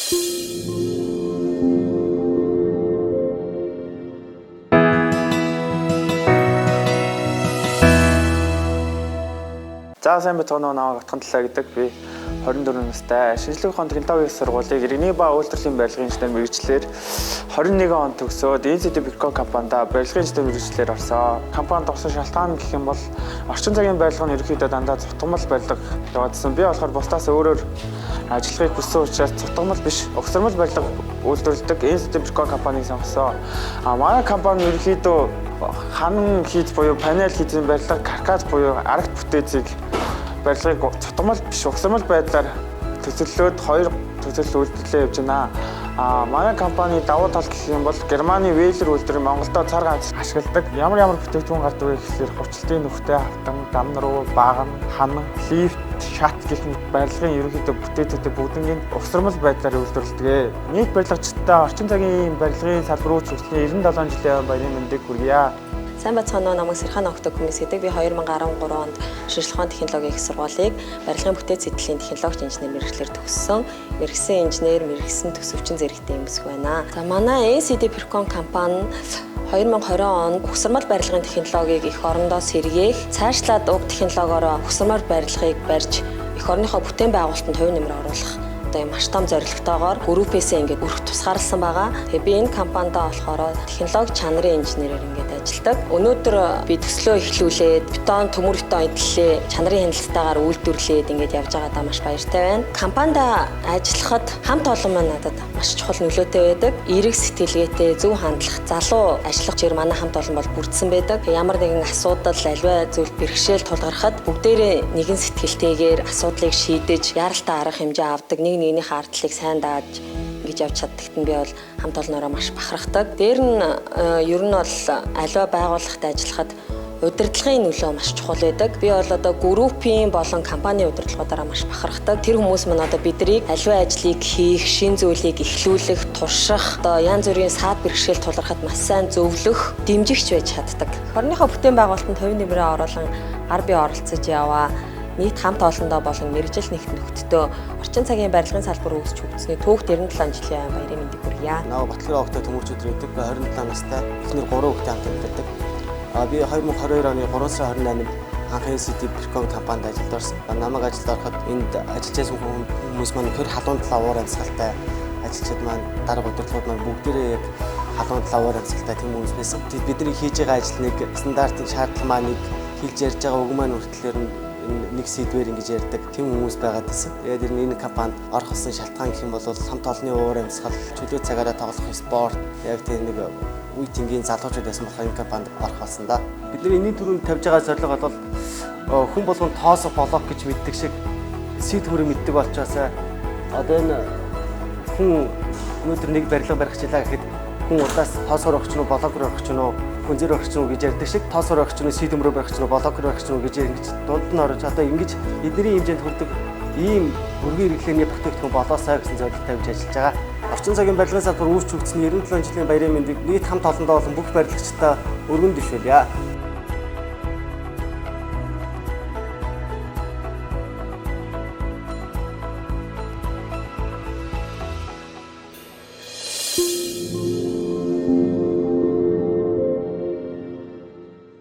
За сайн бацгаана намайг Атхан Талаа гэдэг. Би 24 настай. Шинжлэх ухааны технологийн сургуулийг иргэний ба үйлдвэрлэлийн барилгын инженер мэргэжлэр 21 он төгсөөд NCD Percon компанид барилгын инженер мэргэжлэр орсон. Компанид орсон шалтгаан гэх юм бол орчин цагийн барилга нь ерөнхийдөө дандаа цутгамал барилга яваадсан. Би болохоор бусдаас өөрөөр ажиллахыг хүссэн учраас цутгамал биш, огцормол барилга үйлдвэрлэдэг NCD Percon компанийг сонгосон. Манай компани ерөнхийдөө ханан хийж буюу панел хийх барилга, каркас буюу арга бүтээцийг барилгыг цутгамал биш, огцормол байдлаар төсөөлөд 2 төсөөлөл үйлдвэрлэлээ явьж байна. Манай компани давуу тал гэх юм бол Германы Вейлер үйлдвэрийн Монголдо цар ганц ашигладаг. Ямар бүтээгдэхүүн гардаг вэ гэхээр хувцлтын нүхтэй хавтан, дамнаруу, баган, ханан, лифт, шат гэх мэт барилгын ерөнхийдөө бүтээцүүдийг бүгднийг огцормол байдлаар үйлдвэрлэдэг. Нийт барилгачдаа орчин цагийн барилгын салбар руу чиглэсэн 97 жилийн баярын мэндийг хүргье. Сайн бацгаана уу, намайг Сэрхан Октог хүмүүс гэдэг. Би 2013 онд шинжлэх ухааны технологийн их сургуулийг барилгын бүтээц эдлийн технологич инженер мэргэжлэр төгссөн. Мэргэсэн инженер, мэргэсэн төсөвчин зэрэгтэй юм бүсгүй байна. За манай NCD Percon компани 2020 онд угсармал барилгын технологиг эх орондоо сэргээх, цаашлаад уг технологиороо угсармал барилгыг барьж эх орныхоо бүтээн байгуулалтанд хувь нэмэр оруулах одоо маш том зорилготойгоор группээсээ ингээд өрх тусгаарласан байгаа. Тэгээ би энэ компанидаа болохоор технологи чанарын инженерээр ингээд ажилладаг. Өнөөдөр би төслөө эхлүүлээд бетон, төмөр бетон эдлээ чанарын хяналтайгаар үйлдвэрлээд ингээд явж байгаадаа маш баяртай байна. Компанидаа ажиллахад хамт олон маань надад маш чухал нөлөөтэй байдаг. Эерэг сэтгэлгээтэй, зөв хандлах, залуу ажиллах чир манай хамт олон бол бүрдсэн байдаг. Ямар нэгэн асуудал, аливаа зүйл бэрхшээл тулгархад бүгдээрээ нэгэн сэтгэлтэйгээр асуудлыг шийдэж, яралтай арга хэмжээ авдаг. Нэгнийхээ ардлыг сайн дааж ингэж явж чаддагт нь би бол хамт олноороо маш бахархдаг. Дээр нь ер нь бол аливаа байгууллагад ажиллахад удирдлагын нөлөө маш чухал байдаг. Би бол одоо группийн болон компани удирдлагуудаараа маш бахархдаг. Тэр хүмүүс маань одоо биднийг аливаа ажлыг хийх, шин зүйлийг эхлүүлэх, турших, одоо янз бүрийн саад бэрхшээл тулгархад маш сайн зөвлөх, дэмжигч байж чаддаг. Орныхоо бүтээн байгуулалтанд хувь нэмрээ оруулан би оролцож яваа. Нийт хамт олондоо болон мэргэжил нэгт нөхдөдөө орчин цагийн барилгын салбар үүсч хөгжсөний түүх 97 жилийн баярын мэндийг хүргье. Наа Батлын Октог төмөрчүүд ирдэг. 27 настай. Эхнэр 3 хүүхдээ хамт амьдардаг. Би 2022 оны 3 сарын 28-нд анх NCD Percon компанид ажилд орсон. Намайг ажилд ороход энд ажиллаж байсан хүмүүс маань хэр халуун талаа уур амьсгалтай ажилчид маань дарга удирдлагууд маань бүгдээрээ яг халуун талаа уур амьсгалтай тийм хүмүүс байсан. Бидний хийж байгаа ажил нэг стандартын шаардлага маань нэг хэлж ярьж байгаа үг маань хүртлээр нэг сэдвээр ингэж ярьдаг тийм хүмүүс байгаад байсан. Тэгээд энэ компанид орох гэсэн шалтгаан гэх юм бол хамт олонны уур амьсгал, чөлөө цагаараа тоглох спорт, яг тийм нэг үе тэнгийн залуучууд байсан болохоор энэ компанид орох болсон да. Бидний энэний түрүүнд тавьж байгаа зорилго бол хүн болгон тоосох болоо гэж мэддэг шиг сэдвүүрээ мэддэг болчоосаа одоо энэ хүн өнөөдөр нэг барилга барих жилаа гэхэд хүн удаас тоосоор өгч нь блогер өгч нь хүн зэр өгч нь гэж ярьдаг шиг тоосоор өгч нь сэдвүүрээ барих нь блогер өгч нь гэж ингэж дунд нь орж одоо ингэж эдний хэмжээнд хүрдэг ийм өргөн хэрэглээний бүтээгдэхүүн болоосаа гэсэн зорилготой тавьж ажиллаж байгаа. Орчин цагийн барилгын салбар үүсч хөгжсөн 97 жилийн баярын мэндийг нийт хамт олондоо болон бүх барилгачдаа өргөн дэвшүүлье.